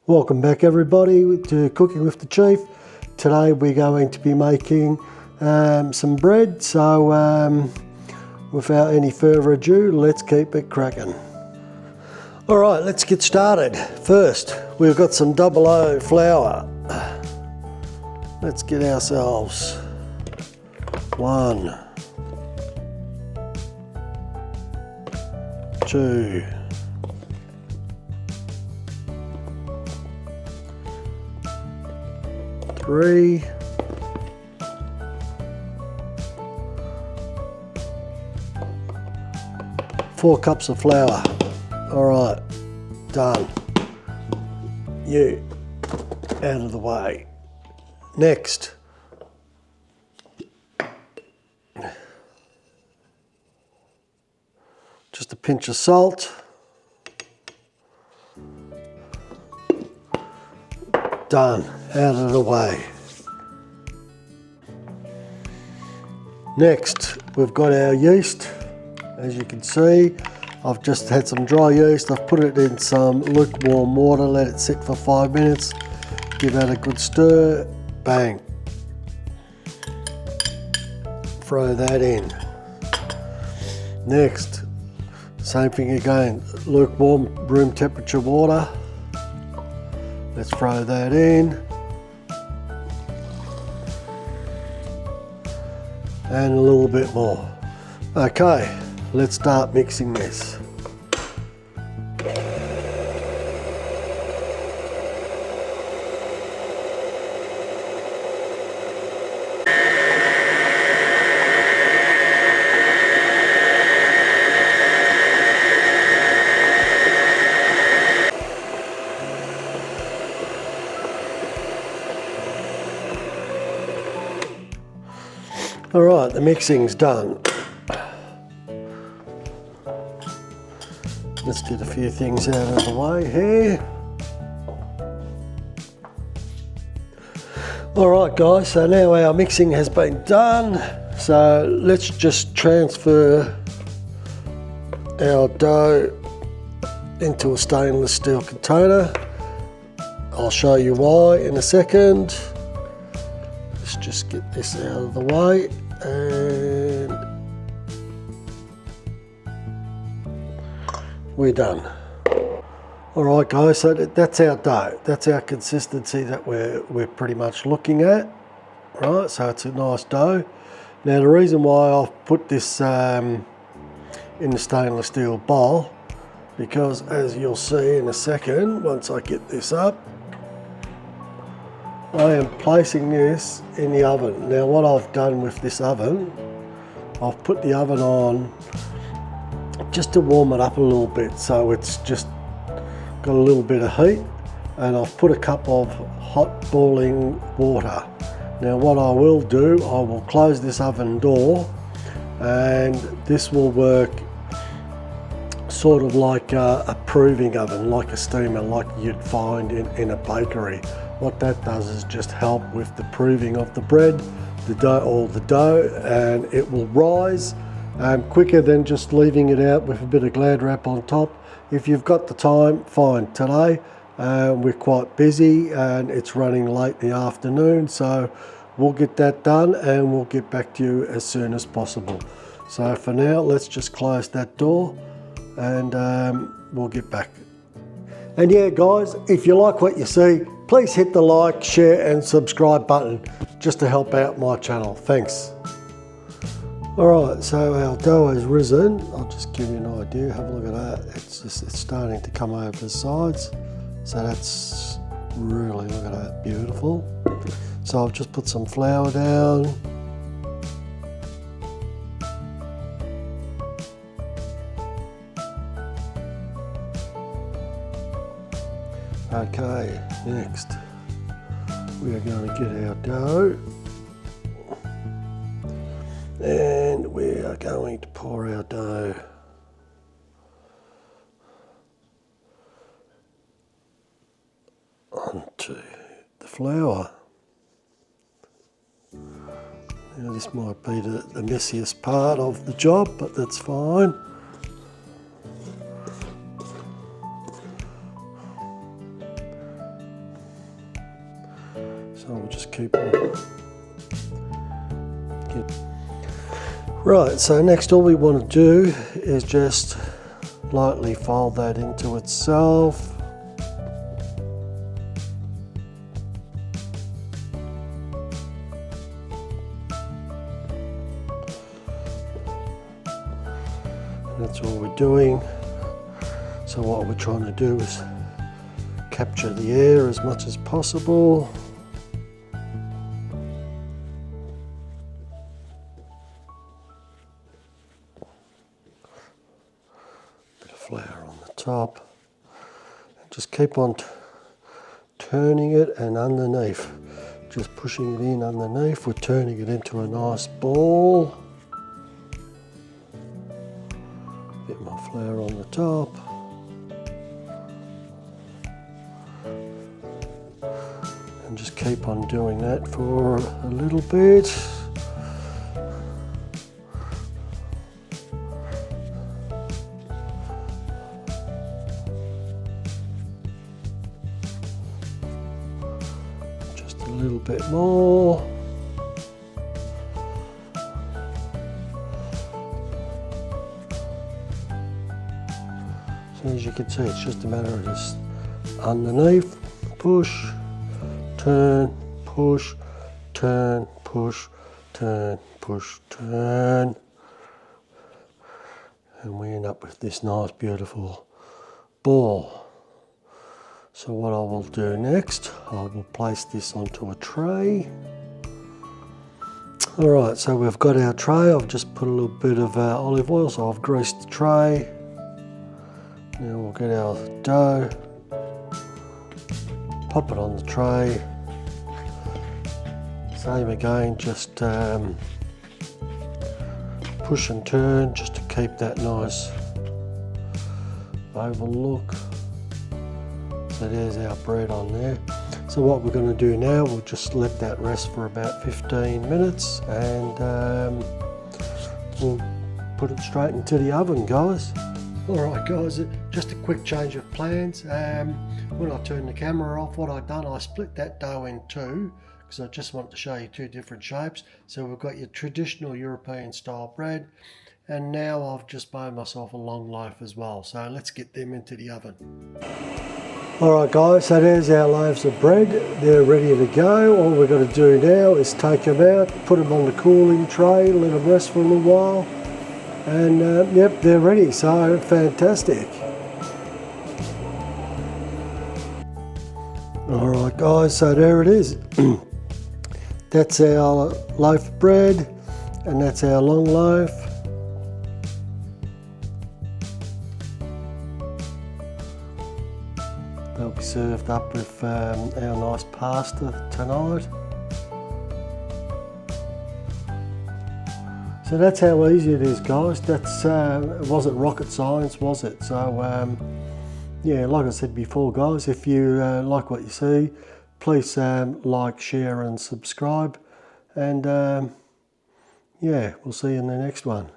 Welcome back everybody to Cooking with the Chief. Today we're going to be making some bread, so without any further ado, let's keep it cracking. Alright, let's get started. First, we've got some 00 flour. Let's get ourselves 1, 2, 3, 4 cups of flour. Alright, done. You out of the way. Next, just a pinch of salt. Done, out of the way. Next, we've got our yeast. As you can see, I've just had some dry yeast. I've put it in some lukewarm water, let it sit for 5 minutes, give that a good stir, bang. Throw that in. Next, same thing again, lukewarm room temperature water. Let's throw that in. And a little bit more. Okay, let's start mixing this. Alright, the mixing's done. Let's get a few things out of the way here. Alright guys, so now our mixing has been done. So let's just transfer our dough into a stainless steel container. I'll show you why in a second. Let's just get this out of the way and we're done. Alright guys, so that's our dough. That's our consistency that we're pretty much looking at. Right, so it's a nice dough. Now the reason why I've put this in the stainless steel bowl, because as you'll see in a second, once I get this up, I am placing this in the oven. Now what I've done with this oven, I've put the oven on just to warm it up a little bit, so it's just got a little bit of heat, and I've put a cup of hot boiling water. Now what I will do, I will close this oven door, and this will work sort of like a proving oven, like a steamer, like you'd find in a bakery. What that does is just help with the proving of the bread, the dough, and it will rise quicker than just leaving it out with a bit of Glad wrap on top. If you've got the time, fine. Today we're quite busy and it's running late in the afternoon, so we'll get that done and we'll get back to you as soon as possible. So for now, let's just close that door and we'll get back. And yeah guys, if you like what you see, please hit the like, share and subscribe button just to help out my channel. Thanks. Alright, so our dough has risen. I'll just give you an idea, have a look at that. It's starting to come over the sides. So that's really, look at that, beautiful. So I've just put some flour down. Okay, next we are going to get our dough and we are going to pour our dough onto the flour. Now this might be the messiest part of the job, but that's fine. So we'll just keep on. Right, so next all we want to do is just lightly fold that into itself. That's all we're doing. So what we're trying to do is capture the air as much as possible. Bit of flour on the top. And just keep on turning it, and underneath, just pushing it in underneath. We're turning it into a nice ball. Bit more flour on the top. And just keep on doing that for a little bit. Just a little bit more. So as you can see, it's just a matter of just underneath, push, turn, push, turn, push, turn, push, turn. And we end up with this nice beautiful ball. So what I will do next, I will place this onto a tray. Alright, so we've got our tray. I've just put a little bit of olive oil, so I've greased the tray. Now we'll get our dough, pop it on the tray. Same again, just push and turn just to keep that nice oval look. So there's our bread on there. So what we're going to do now, we'll just let that rest for about 15 minutes and we'll put it straight into the oven, guys. Alright guys, just a quick change of plans. When I turned the camera off, what I've done, I split that dough in two because I just wanted to show you two different shapes. So we've got your traditional European style bread, and now I've just made myself a long loaf as well. So let's get them into the oven. Alright guys, so there's our loaves of bread. They're ready to go. All we've got to do now is take them out, put them on the cooling tray, let them rest for a little while. And yep, they're ready, so fantastic. Alright guys, so there it is. That's our loaf of bread, and that's our long loaf. They'll be served up with our nice pasta tonight. So that's how easy it is, guys. That's it wasn't rocket science, was it? So yeah, like I said before, guys, if you like what you see, please like, share and subscribe, and yeah, we'll see you in the next one.